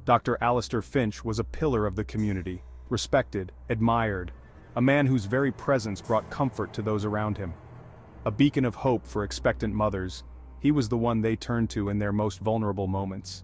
Dr. Alistair Finch was a pillar of the community, respected, admired, a man whose very presence brought comfort to those around him. A beacon of hope for expectant mothers, he was the one they turned to in their most vulnerable moments.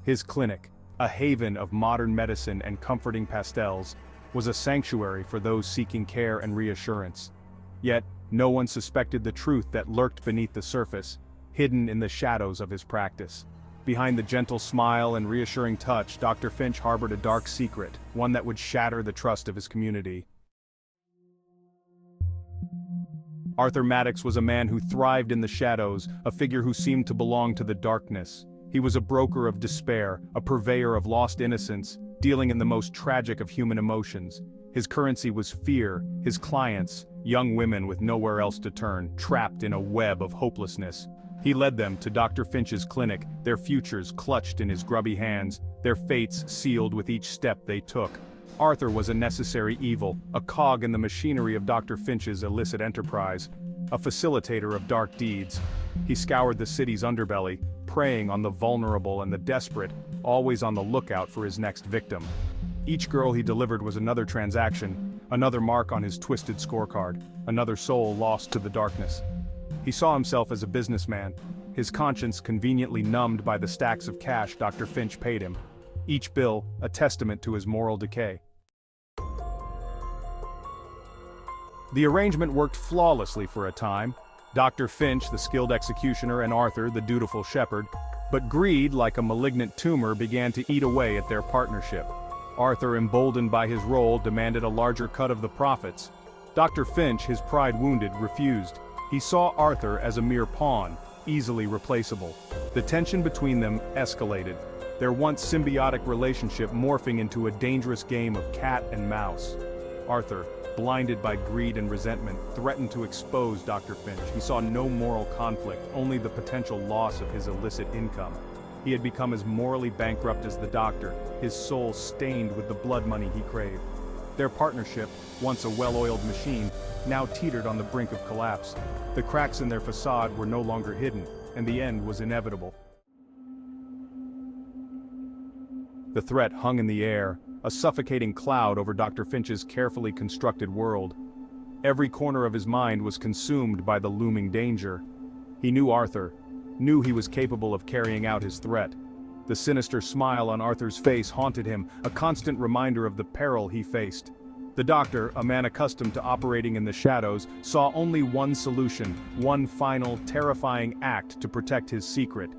His clinic, a haven of modern medicine and comforting pastels, was a sanctuary for those seeking care and reassurance. Yet, no one suspected the truth that lurked beneath the surface, hidden in the shadows of his practice. Behind the gentle smile and reassuring touch, Dr. Finch harbored a dark secret, one that would shatter the trust of his community. Arthur Maddox was a man who thrived in the shadows, a figure who seemed to belong to the darkness. He was a broker of despair, a purveyor of lost innocence, dealing in the most tragic of human emotions. His currency was fear, his clients, young women with nowhere else to turn, trapped in a web of hopelessness. He led them to Dr. Finch's clinic, their futures clutched in his grubby hands, their fates sealed with each step they took. Arthur was a necessary evil, a cog in the machinery of Dr. Finch's illicit enterprise, a facilitator of dark deeds. He scoured the city's underbelly, preying on the vulnerable and the desperate, always on the lookout for his next victim. Each girl he delivered was another transaction, another mark on his twisted scorecard, another soul lost to the darkness. He saw himself as a businessman, his conscience conveniently numbed by the stacks of cash Dr. Finch paid him, each bill a testament to his moral decay. The arrangement worked flawlessly for a time, Dr. Finch, the skilled executioner, and Arthur, the dutiful shepherd, but greed, like a malignant tumor, began to eat away at their partnership. Arthur, emboldened by his role, demanded a larger cut of the profits. Dr. Finch, his pride wounded, refused. He saw Arthur as a mere pawn, easily replaceable. The tension between them escalated, their once symbiotic relationship morphing into a dangerous game of cat and mouse. Arthur, blinded by greed and resentment, threatened to expose Dr. Finch. He saw no moral conflict, only the potential loss of his illicit income. He had become as morally bankrupt as the doctor, his soul stained with the blood money he craved. Their partnership, once a well-oiled machine, now teetered on the brink of collapse. The cracks in their facade were no longer hidden, and the end was inevitable. The threat hung in the air, a suffocating cloud over Dr. Finch's carefully constructed world. Every corner of his mind was consumed by the looming danger. He knew Arthur, knew he was capable of carrying out his threat. The sinister smile on Arthur's face haunted him, a constant reminder of the peril he faced. The doctor, a man accustomed to operating in the shadows, saw only one solution, one final, terrifying act to protect his secret.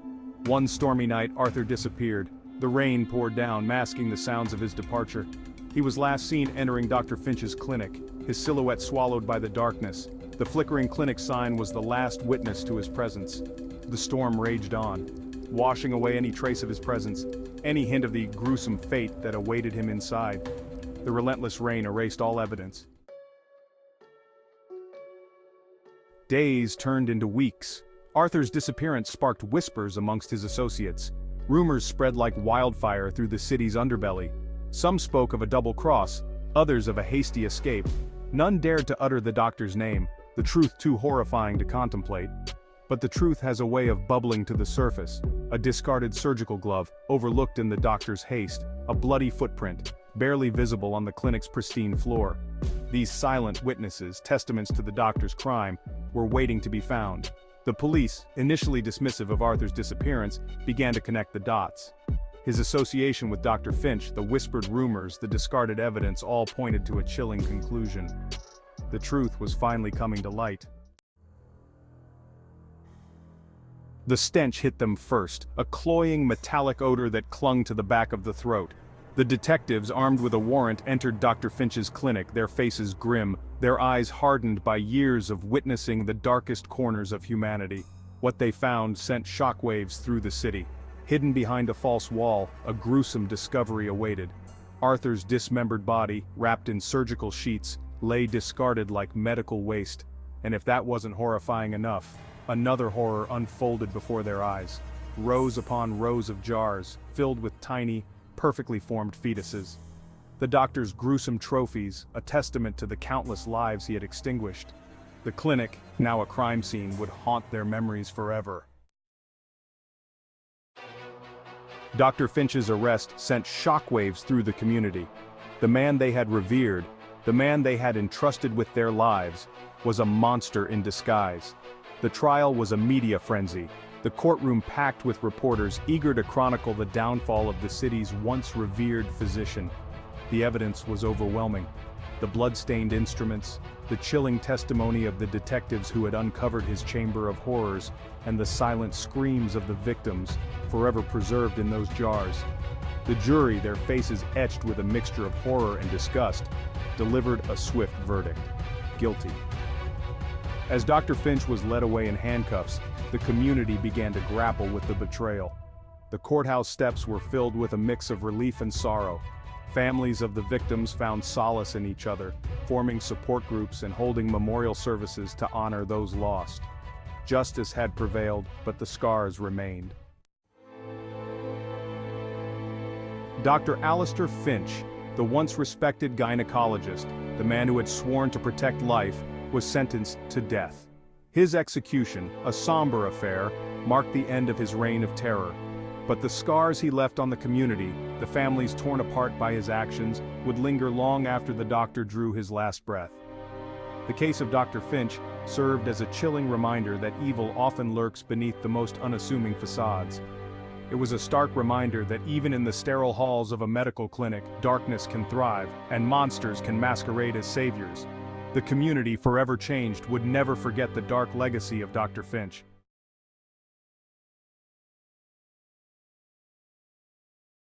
One stormy night, Arthur disappeared. The rain poured down, masking the sounds of his departure. He was last seen entering Dr. Finch's clinic, his silhouette swallowed by the darkness. The flickering clinic sign was the last witness to his presence. The storm raged on, washing away any trace of his presence, any hint of the gruesome fate that awaited him inside. The relentless rain erased all evidence. Days turned into weeks. Arthur's disappearance sparked whispers amongst his associates. Rumors spread like wildfire through the city's underbelly. Some spoke of a double cross, others of a hasty escape. None dared to utter the doctor's name, the truth too horrifying to contemplate. But the truth has a way of bubbling to the surface. A discarded surgical glove, overlooked in the doctor's haste, a bloody footprint, barely visible on the clinic's pristine floor. These silent witnesses, testaments to the doctor's crime, were waiting to be found. The police, initially dismissive of Arthur's disappearance, began to connect the dots. His association with Dr. Finch, the whispered rumors, the discarded evidence all pointed to a chilling conclusion. The truth was finally coming to light. The stench hit them first, a cloying metallic odor that clung to the back of the throat. The detectives, armed with a warrant, entered Dr. Finch's clinic, their faces grim, their eyes hardened by years of witnessing the darkest corners of humanity. What they found sent shockwaves through the city. Hidden behind a false wall, a gruesome discovery awaited. Arthur's dismembered body, wrapped in surgical sheets, lay discarded like medical waste. And if that wasn't horrifying enough, another horror unfolded before their eyes. Rows upon rows of jars, filled with tiny, perfectly formed fetuses. The doctor's gruesome trophies, a testament to the countless lives he had extinguished. The clinic, now a crime scene, would haunt their memories forever. Dr. Finch's arrest sent shockwaves through the community. The man they had revered, the man they had entrusted with their lives, was a monster in disguise. The trial was a media frenzy, the courtroom packed with reporters eager to chronicle the downfall of the city's once revered physician. The evidence was overwhelming. The blood-stained instruments, the chilling testimony of the detectives who had uncovered his chamber of horrors, and the silent screams of the victims, forever preserved in those jars. The jury, their faces etched with a mixture of horror and disgust, delivered a swift verdict: guilty. As Dr. Finch was led away in handcuffs, the community began to grapple with the betrayal. The courthouse steps were filled with a mix of relief and sorrow. Families of the victims found solace in each other, forming support groups and holding memorial services to honor those lost. Justice had prevailed, but the scars remained. Dr. Alistair Finch, the once respected gynecologist, the man who had sworn to protect life, was sentenced to death. His execution, a somber affair, marked the end of his reign of terror. But the scars he left on the community, the families torn apart by his actions, would linger long after the doctor drew his last breath. The case of Dr. Finch served as a chilling reminder that evil often lurks beneath the most unassuming facades. It was a stark reminder that even in the sterile halls of a medical clinic, darkness can thrive, and monsters can masquerade as saviors. The community, forever changed, would never forget the dark legacy of Dr. Finch.